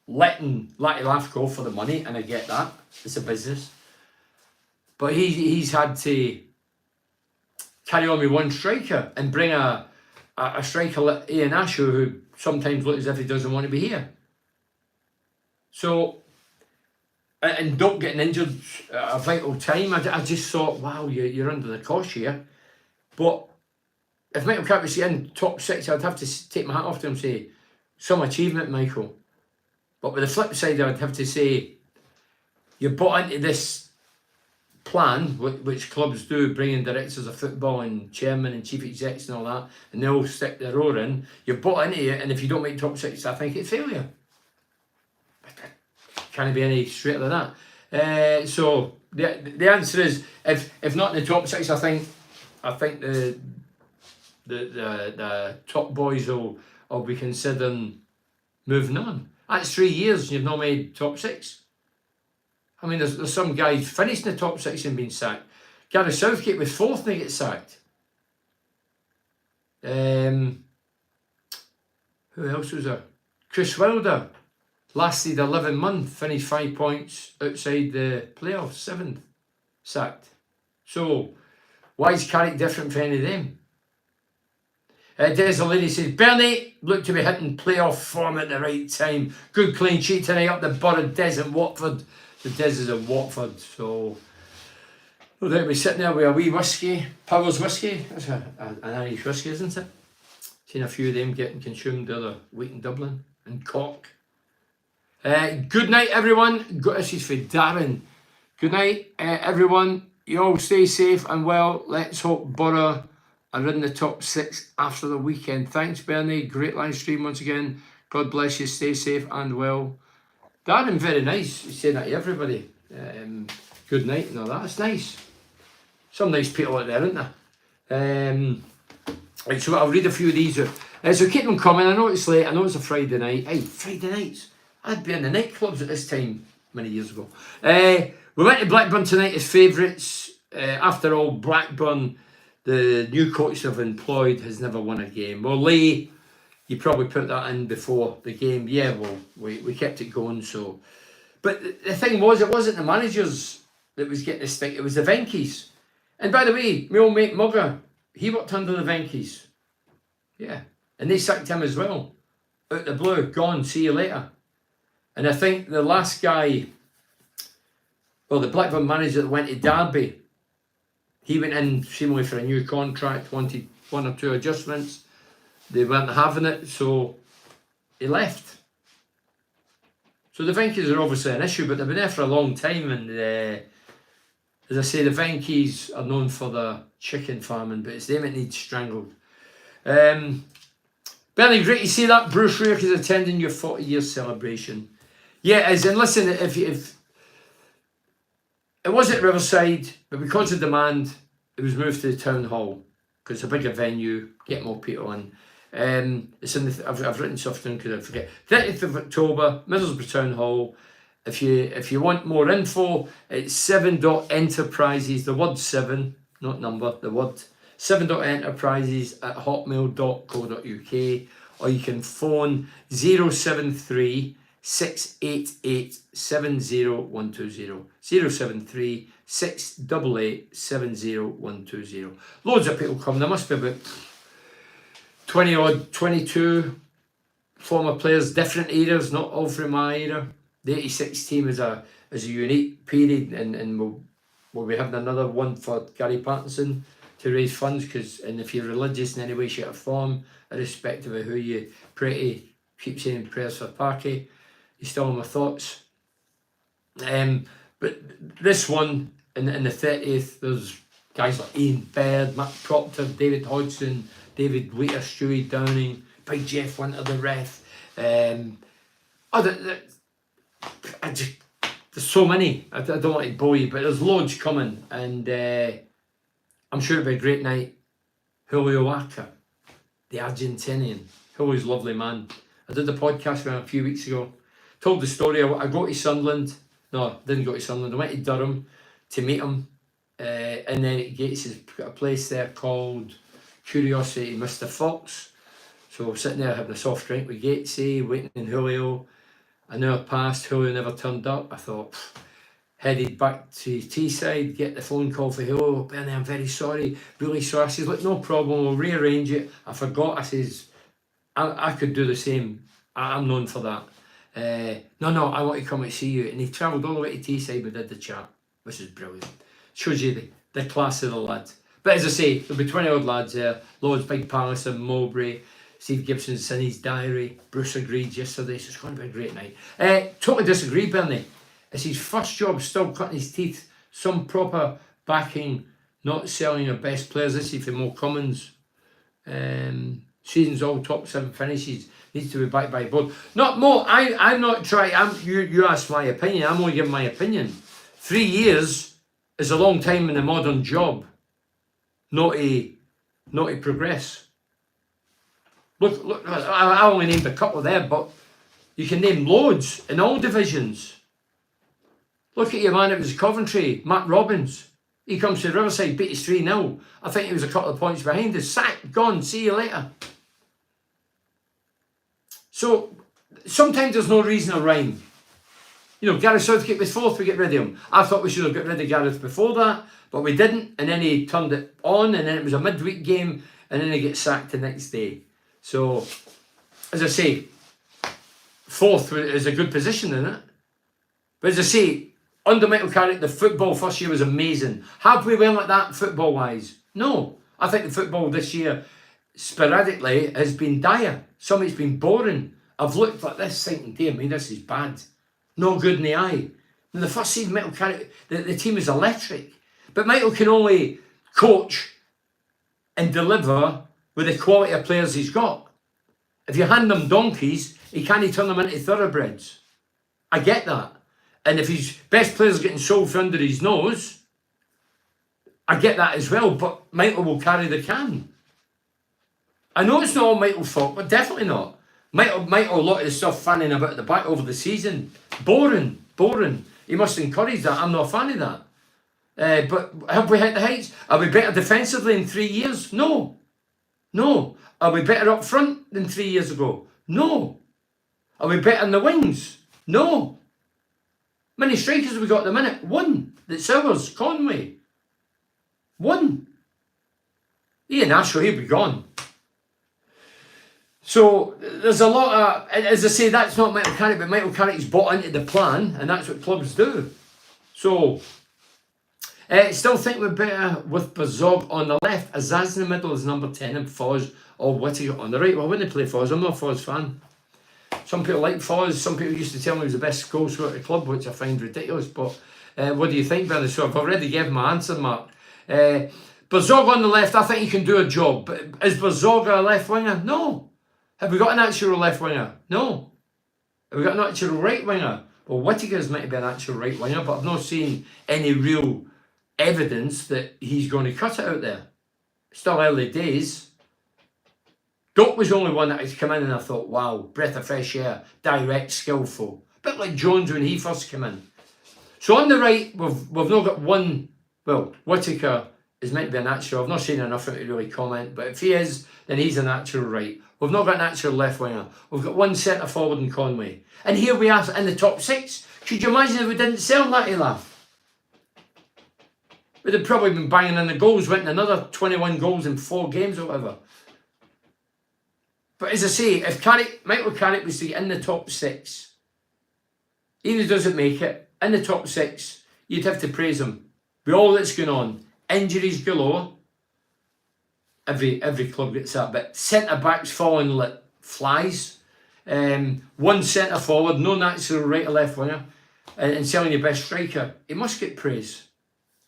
letting Latty Laugh go for the money, and I get that, it's a business. But he's had to carry on with one striker and bring a striker like Ian Asher, who sometimes looks as if he doesn't want to be here. So, and not getting injured at a vital time, I just thought, wow, you're under the cosh here. But if Michael Carrick was in top 6, I'd have to take my hat off to him and say, some achievement, Michael. But with the flip side, I'd have to say, you bought into this plan, which clubs do, bringing directors of football and chairman and chief execs and all that, and they all stick their oar in. You bought into it, and if you don't make top 6, I think it's failure. Can't be any straighter than that. So the answer is, if not in the top 6, I think the top boys will be considering moving on. That's 3 years and you've not made top 6. I mean, there's some guys finished in the top 6 and been sacked. Gary Southgate was 4th and they get sacked. Who else was there? Chris Wilder lasted 11 months, finished 5 points outside the playoffs, 7th, sacked. So, why is Carrick different from any of them? Desalini says, Bernie looked to be hitting playoff form at the right time. Good clean sheet tonight up the Borough, Des and Watford. The Des is in Watford, so no doubt we're sitting there with a wee whiskey, Powers whiskey. That's an Irish whiskey, isn't it? Seen a few of them getting consumed the other week in Dublin and Cork. Good night, everyone. This is for Darren. Good night, everyone. You all stay safe and well. Let's hope Borough are in the top 6 after the weekend. Thanks, Bernie. Great live stream once again. God bless you. Stay safe and well. Darren, very nice. He's saying that to everybody. Good night and all that. That's nice. Some nice people out there, aren't there? Right, so I'll read a few of these out. So keep them coming. I know it's late. I know it's a Friday night. Hey, Friday nights. I'd be in the nightclubs at this time many years ago. We went to Blackburn tonight as favourites. After all, Blackburn, the new coach they've employed, has never won a game. Well, Lee, you probably put that in before the game. Yeah, well, we kept it going. So, but the thing was, it wasn't the managers that was getting the stick. It was the Venkies. And by the way, my old mate Mugger, he worked under the Venkies. Yeah, and they sacked him as well. out the blue, gone, see you later. And I think the last guy, well, the Blackburn manager that went to Derby, he went in seemingly for a new contract, wanted 1 or 2 adjustments. They weren't having it, so he left. So the Venkies are obviously an issue, but they've been there for a long time. And as I say, the Venkies are known for their chicken farming, but it's them that needs strangled. Bernie, great to see that. Bruce Rake is attending your 40-year celebration. Yeah, as in, listen, if it was at Riverside, but because of demand, it was moved to the town hall because it's a bigger venue, get more people in. It's in the, I've written stuff down because I forget. 30th of October, Middlesbrough Town Hall. If you want more info, it's 7.enterprises, the word 7, not number, the word 7.enterprises@hotmail.co.uk, or you can phone 073 688 70120. 073 688 70120. Loads of people come. There must be about 20 odd, 22 former players, different eras, not all from my era. The 86 team is a unique period, and we'll be having another one for Gary Pattinson to raise funds, and if you're religious in any way, shape or form, irrespective of who you pray to, keep saying prayers for Parky. He's still in my thoughts. But this one, in the 30th, there's guys like Ian Baird, Matt Proctor, David Hodgson, David Wheater, Stewie Downing, Big Jeff Winter, the ref. There's so many. I don't want to bore you, but there's loads coming, and I'm sure it'll be a great night. Julio Aka, the Argentinian. Julio's a lovely man. I did the podcast with him a few weeks ago. Told the story. I go to Sunderland. No, didn't go to Sunderland. I went to Durham to meet him. And then at Gates has got a place there called Curiosity Mr. Fox. So sitting there having a soft drink with Gatesy, waiting on Julio. An hour passed, Julio never turned up. I thought, headed back to Teesside, get the phone call for Julio. Bernie, I'm very sorry, really sorry. I says, look, no problem, we'll rearrange it. I forgot. I says, I could do the same. I'm known for that. No, I want to come and see you. And he travelled all the way to Teesside. We did the chat, which is brilliant. Shows you the class of the lads. But as I say, there'll be 20 odd lads there. Loads, Big Palace, Mowbray, Steve Gibson's in his diary. Bruce agreed yesterday, so it's going to be a great night. Totally disagree, Bernie. It's his first job, still cutting his teeth. Some proper backing, not selling your best players. This is for Mo Cummins. Season's all top 7 finishes. Needs to be backed by a board. Not Mo, I'm not trying. You asked my opinion. I'm only giving my opinion. 3 years is a long time in a modern job. Not to progress. Look, I only named a couple there, but you can name loads in all divisions. Look at your man, it was Coventry, Matt Robbins. He comes to Riverside, beat us 3-0. I think he was a couple of points behind us. Sacked, gone, see you later. So, sometimes there's no reason or rhyme. You know, Gareth Southgate was 4th, we get rid of him. I thought we should have got rid of Gareth before that, but we didn't, and then he turned it on, and then it was a midweek game, and then he gets sacked the next day. So, as I say, 4th is a good position, isn't it? But as I say, under Michael Carrick, the football first year was amazing. Have we went like that football-wise? No. I think the football this year, sporadically, has been dire. Some of it's been boring. I've looked at this thinking, dear me, this is bad. No good in the eye. In the first season, Michael Carrick, the team is electric. But Michael can only coach and deliver with the quality of players he's got. If you hand him donkeys, he can't turn them into thoroughbreds. I get that. And if his best players are getting sold for under his nose, I get that as well, but Michael will carry the can. I know it's not all Michael's fault, but definitely not. Michael a lot of the stuff fanning about at the back over the season. Boring. He must encourage that. I'm not a fan of that. But have we hit the heights? Are we better defensively in 3 years? No. Are we better up front than 3 years ago? No. Are we better in the wings? No. How many strikers have we got at the minute? 1. That's ours, Conway. 1. Ian Ashwell, he'll be gone. So there's a lot of, as I say, that's not Michael Carrick, but Michael Carrick's bought into the plan, and that's what clubs do. So, still think we're better with Bazog on the left. Azaz in the middle is number 10, and Foz or Whittaker on the right. Well, I wouldn't play Foz. I'm not a Foz fan. Some people like Foz. Some people used to tell me he was the best goal scorer at the club, which I find ridiculous. But what do you think, Bernie? So I've already given my answer, Mark. Bazog on the left, I think he can do a job. But is Bazog a left winger? No. Have we got an actual left winger? No. Have we got an actual right winger? Well, Whittaker's might be an actual right winger, but I've not seen any real evidence that he's going to cut it out there. Still early days. Doak was the only one that has come in and I thought, wow, breath of fresh air, direct, skillful. A bit like Jones when he first came in. So on the right, we've not got one. Well, Whittaker is meant to be a natural. I've not seen enough of him to really comment, but if he is, then he's a natural right. We've not got an actual left winger. We've got one centre forward in Conway. And here we are in the top 6. Could you imagine if we didn't sell Matty Laugh? We'd have probably been banging in the goals, went another 21 goals in 4 games or whatever. But as I say, if Michael Carrick was to get in the top 6, even if he doesn't make it, in the top 6, you'd have to praise him. With all that's going on, injuries galore, every club gets that, but centre-backs falling like flies, one centre-forward, no natural right or left winger, and selling your best striker, he must get praise.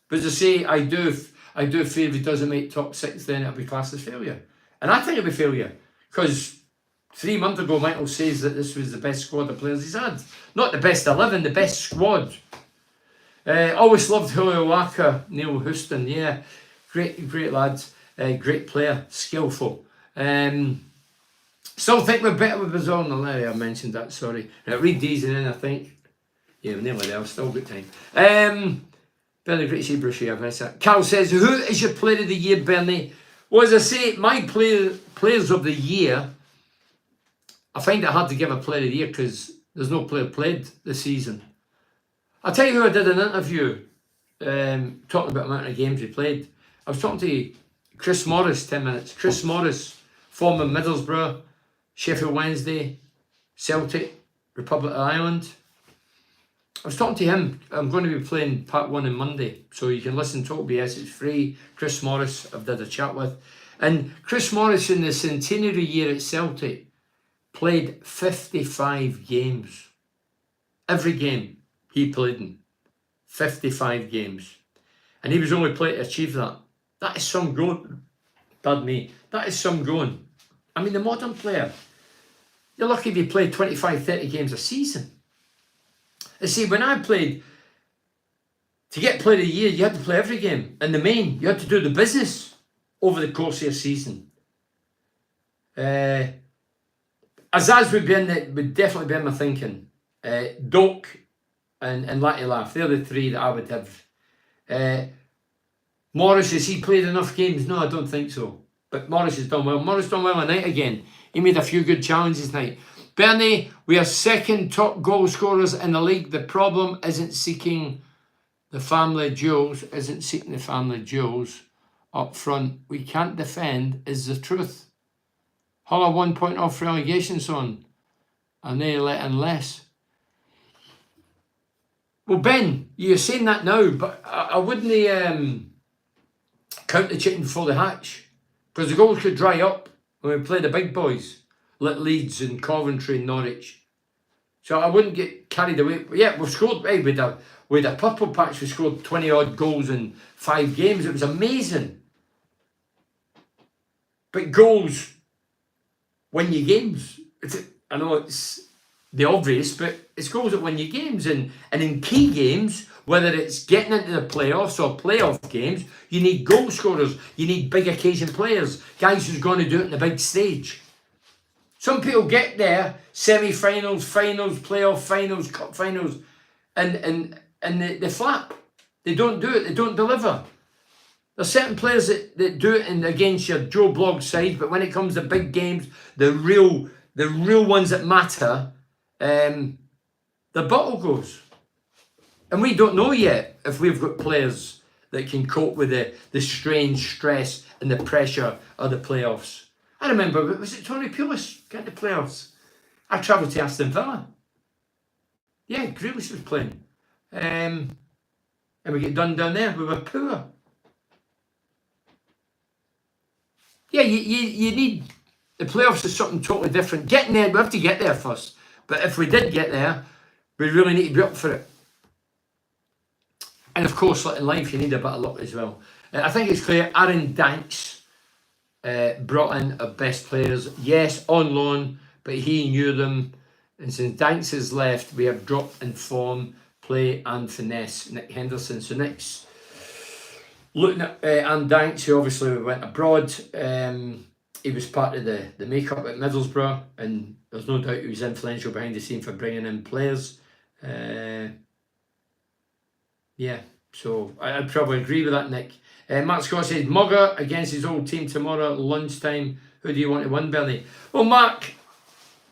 But as I say, I do fear if he doesn't make top 6, then it'll be classed as failure. And I think it'll be failure. Because 3 months ago, Michael says that this was the best squad of players he's had. Not the best 11, the best squad. Always loved Julio Waka, Neil Houston. Yeah, great lads. Great player, skillful. Still think we're better with Bazal and Larry. I mentioned that, sorry. Now, read these and then I think. Yeah, nearly there, still good time. Bernie, great to see Bruce here. Carl says, who is your player of the year, Bernie? Well, as I say, my players of the year, I find it hard to give a player of the year because there's no player played this season. I'll tell you who I did an interview talking about the amount of games he played. I was talking to Chris Morris, 10 minutes. Chris Morris, former Middlesbrough, Sheffield Wednesday, Celtic, Republic of Ireland. I was talking to him. I'm going to be playing part 1 on Monday, so you can listen to Total BS, it's free. Chris Morris, I've did a chat with. And Chris Morris in the centenary year at Celtic played 55 games. Every game he played in. 55 games. And he was the only player to achieve that. That is some going. Pardon me. That is some going. I mean, the modern player, you're lucky if you play 25, 30 games a season. You see, when I played, to get player of the year, you had to play every game. In the main, you had to do the business over the course of a season. Azaz would definitely be in my thinking. Doak and Matty Laugh, they're the 3 that I would have. Morris, has he played enough games? No, I don't think so. But Morris has done well. Morris done well tonight again. He made a few good challenges tonight. Bernie, we are second top goal scorers in the league. The problem isn't seeking the family jewels, up front. We can't defend, is the truth. Hull 1 point off relegation zone, and they let in less. Well, Ben, you're saying that now, but I wouldn't count the chicken before the hatch, because the goals could dry up when we play the big boys, like Leeds and Coventry and Norwich. So I wouldn't get carried away. But yeah, we've scored, with a purple patch, we scored 20 odd goals in 5 games. It was amazing. But goals win you games. I know it's the obvious, but it's goals that win you games. And in key games, whether it's getting into the playoffs or playoff games, you need goal scorers. You need big occasion players, guys who's going to do it in the big stage. Some people get there, semi-finals, finals, playoff finals, cup finals, and they flap. They don't do it. They don't deliver. There's certain players that do it against your Joe Blogg side, but when it comes to big games, the real ones that matter, the bottle goes. And we don't know yet if we've got players that can cope with the strange stress and the pressure of the playoffs. I remember, was it Tony Pulis getting the playoffs? I travelled to Aston Villa. Yeah, Grealish was playing. And we get done down there. We were poor. Yeah, you need... The playoffs is something totally different. Getting there, we have to get there first. But if we did get there, we really need to be up for it. And of course, like in life, you need a bit of luck as well. I think it's clear Aaron Danks brought in our best players. Yes, on loan, but he knew them. And since Danks has left, we have dropped in form, play and finesse. Nick Henderson. So Nick's looking at Aaron Danks, who obviously went abroad. He was part of the makeup at Middlesbrough, and there's no doubt he was influential behind the scene for bringing in players. Yeah, so I'd probably agree with that, Nick. Matt Scott says, Mugger against his old team tomorrow at lunchtime. Who do you want to win, Bernie? Well, Mark,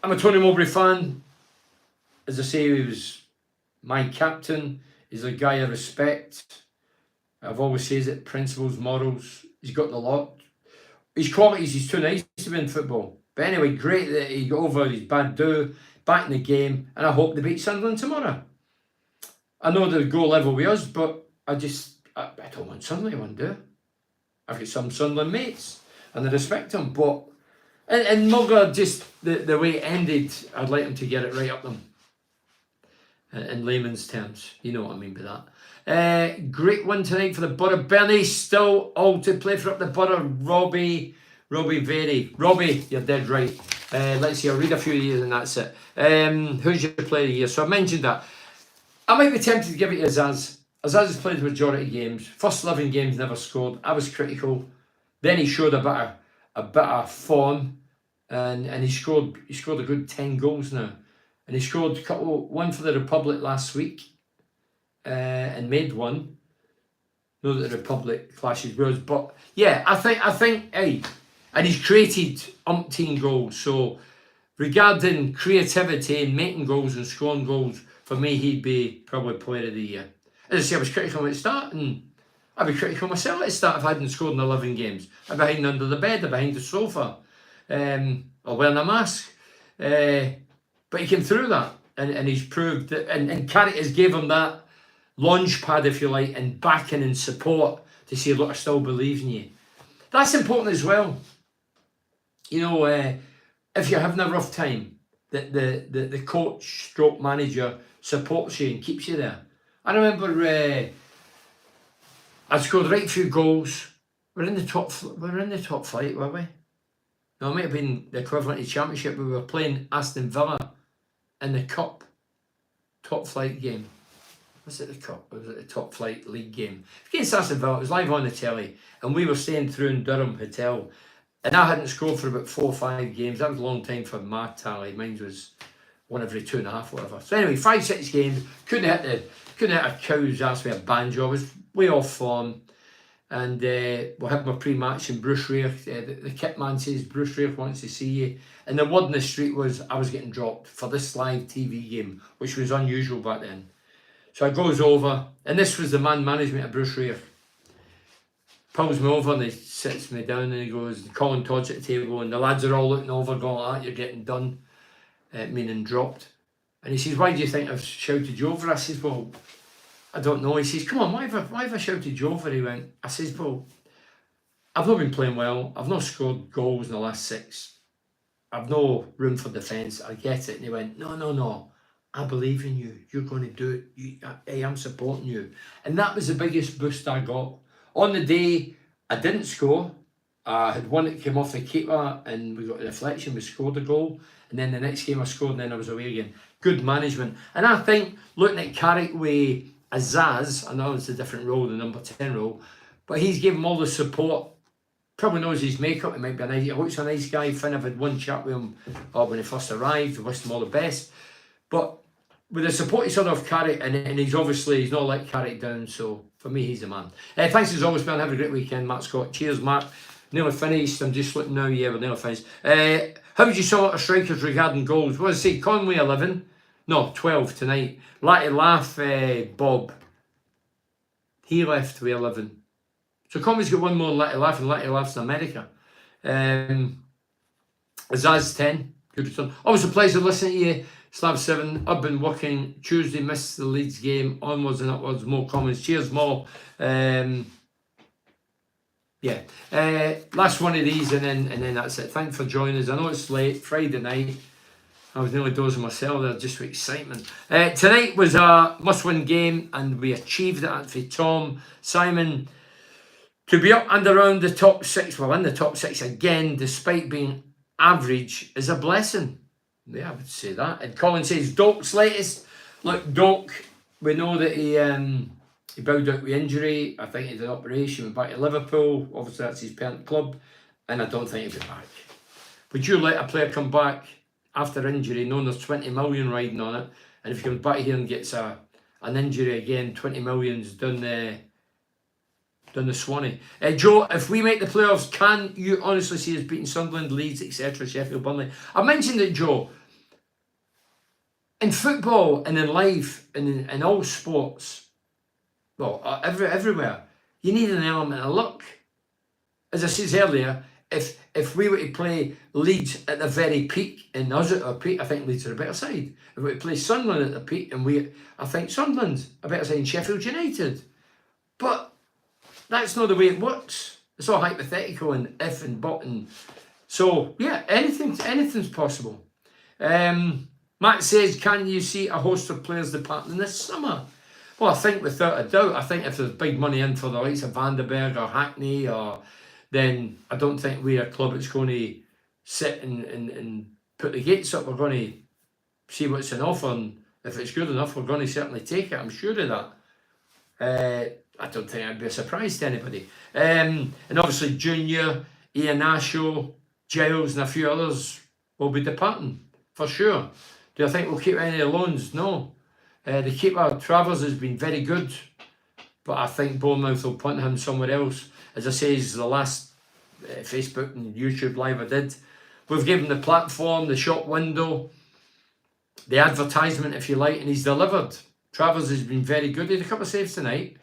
I'm a Tony Mowbray fan. As I say, he was my captain. He's a guy I respect. I've always said it, principles, morals. He's got the lot. His qualities, he's too nice to be in football. But anyway, great that he got over his bad do, back in the game, and I hope they beat Sunderland tomorrow. I know they'll go level with us, but I don't want Sunderland to win, do I? I've got some Sunderland mates, and I respect them, but... And Mugger, just the way it ended, I'd like him to get it right up them. In layman's terms, you know what I mean by that. Great win tonight for the Borough. Bernie still all to play for up the Borough. Robbie, you're dead right. Let's see, I'll read a few of these and that's it. Who's your player of the year? So I mentioned that. I might be tempted to give it to Azaz. Azaz has played the majority of games. First 11 games, never scored. I was critical. Then he showed a bit of form, and he scored a good 10 goals now. And he scored one for the Republic last week, and made one. Know that the Republic clashes with us, but yeah, I think, hey, and he's created umpteen goals. So regarding creativity and making goals and scoring goals, for me, he'd be probably player of the year. As I say, I was critical at the start, and I'd be critical myself at the start if I hadn't scored in 11 games. I'd be hiding under the bed, I'd be behind the sofa, or wearing a mask. But he came through that, and he's proved that, and Carrickers gave him that launch pad, if you like, and backing and support to say, look, I still believe in you. That's important as well. You know, if you're having a rough time, that the coach stroke manager supports you and keeps you there. I remember I scored right few goals. We're in the top flight, were we? No, it might have been the equivalent of Championship. We were playing Aston Villa in the Cup top flight game. Was it the Cup? Or was it the top flight league game? Against Aston Villa, it was live on the telly, and we were staying through in Durham Hotel. And I hadn't scored for about 4 or 5 games. That was a long time for my tally. Mine was one every 2.5, whatever. So anyway, 5-6 games. Couldn't hit a cow's ass with a banjo. I was way off form. And we'll have my pre-match in Bruce Rear. The kit man says Bruce Rear wants to see you. And the word in the street was I was getting dropped for this live TV game, which was unusual back then. So I goes over, and this was the man management of Bruce Rear. Pulls me over and he sits me down and he goes, Colin Todd's at the table and the lads are all looking over going like that, you're getting done, meaning dropped. And he says, why do you think I've shouted you over? I says, well, I don't know. He says, come on, why have I shouted you over? He went, I says, well, I've not been playing well. I've not scored goals in the last 6. I've no room for defence. I get it. And he went, no. I believe in you. You're going to do it. Hey, I'm supporting you. And that was the biggest boost I got. On the day, I didn't score. I had one that came off the keeper and we got a deflection. We scored a goal. And then the next game I scored and then I was away again. Good management. And I think, looking at Carrick with Azaz, I know it's a different role, the number 10 role, but he's given him all the support. Probably knows his makeup. He might be a nice, I hope he's a nice guy. Finn, I've had one chat with him when he first arrived. I wished him all the best. But with the support he's had of Carrick, and he's not let Carrick down, so for me, he's the man. Thanks as always, man. Have a great weekend, Matt Scott. Cheers, Mark. Nearly finished. I'm just looking now. Yeah, we're nearly finished. How would you sum up our strikers regarding goals? What did I say? Conway 11. No, 12 tonight. Latty Laugh, Bob. He left with 11. So Conway's got one more Latty Laugh, and Latty Laugh's in America. Azaz 10. Good return. Always a pleasure listening to you. Slab 7. I've been working Tuesday, missed the Leeds game. Onwards and upwards. More comments. Cheers, Mo. Yeah. Last one of these and then that's it. Thanks for joining us. I know it's late, Friday night. I was nearly dozing myself there just with excitement. Tonight was a must-win game and we achieved it for Tom, Simon. To be up and around the top 6, well, in the top 6 again, despite being average, is a blessing. Yeah, I would say that. And Colin says, Dok's latest. Look, Dok, we know that he bowed out with injury. I think he did an operation, went back to Liverpool. Obviously, that's his parent club. And I don't think he'll be back. Would you let a player come back after injury, knowing there's 20 million riding on it? And if he comes back here and gets an injury again, 20 million's done the Swanee. Joe, if we make the playoffs, can you honestly see us beating Sunderland, Leeds, etc., Sheffield, Burnley? I mentioned it, Joe. In football and in life and in all sports, well, everywhere, you need an element of luck. As I said earlier, if we were to play Leeds at the very peak and us at our peak, I think Leeds are a better side. If we were to play Sunderland at the peak and I think Sunderland's a better side than Sheffield United. But that's not the way it works. It's all hypothetical and if and but and so yeah, anything's possible. Matt says, can you see a host of players departing this summer? Well, I think without a doubt, I think if there's big money in for the likes of Vandenberg or Hackney, then I don't think we're a club that's going to sit and put the gates up. We're going to see what's on offer, and if it's good enough, we're going to certainly take it. I'm sure of that. I don't think I'd be a surprise to anybody. And obviously Junior, Ian Asho, Giles and a few others will be departing, for sure. Do I think we'll keep any of the loans? No. The keeper, Travers, has been very good, but I think Bournemouth will punt him somewhere else. As I say, it's the last Facebook and YouTube live I did. We've given the platform, the shop window, the advertisement, if you like, and he's delivered. Travers has been very good. He had a couple of saves tonight.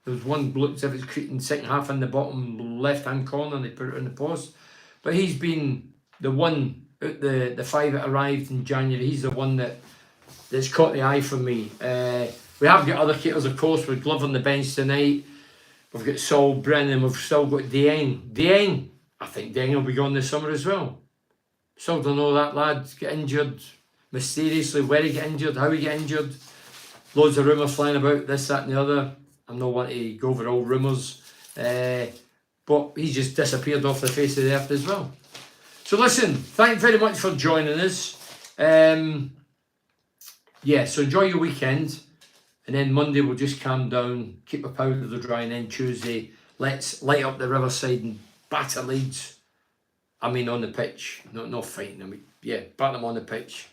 There was one looked as if it's creating second half in the bottom left-hand corner and they put it in the post. But he's been the one, out the 5 that arrived in January, he's the one that's caught the eye for me. We have got other keepers, of course, with Glover on the bench tonight. We've got Saul Brennan, we've still got Dieng. Dieng, I think Dieng will be gone this summer as well. Still don't know that lad get injured mysteriously, where he get injured, how he get injured. Loads of rumours flying about, this, that and the other. I'm not wanting to go over all rumours. But he's just disappeared off the face of the earth as well. So listen, thanks very much for joining us. Yeah, so enjoy your weekend. And then Monday we'll just calm down, keep a powder dry, and then Tuesday, let's light up the Riverside and batter Leeds. I mean on the pitch, not fighting. I mean, yeah, batter them on the pitch.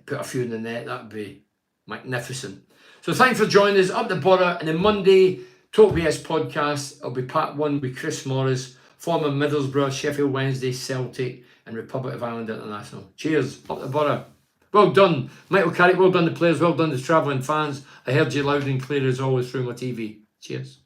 Put a few in the net, that'd be magnificent. So thanks for joining us, up the Borough, and then Monday, Total BS podcast. It'll be part 1 with Chris Morris, former Middlesbrough, Sheffield Wednesday, Celtic, and Republic of Ireland International. Cheers, up the Borough. Well done, Michael Carrick, well done the players, well done the travelling fans. I heard you loud and clear as always through my TV. Cheers.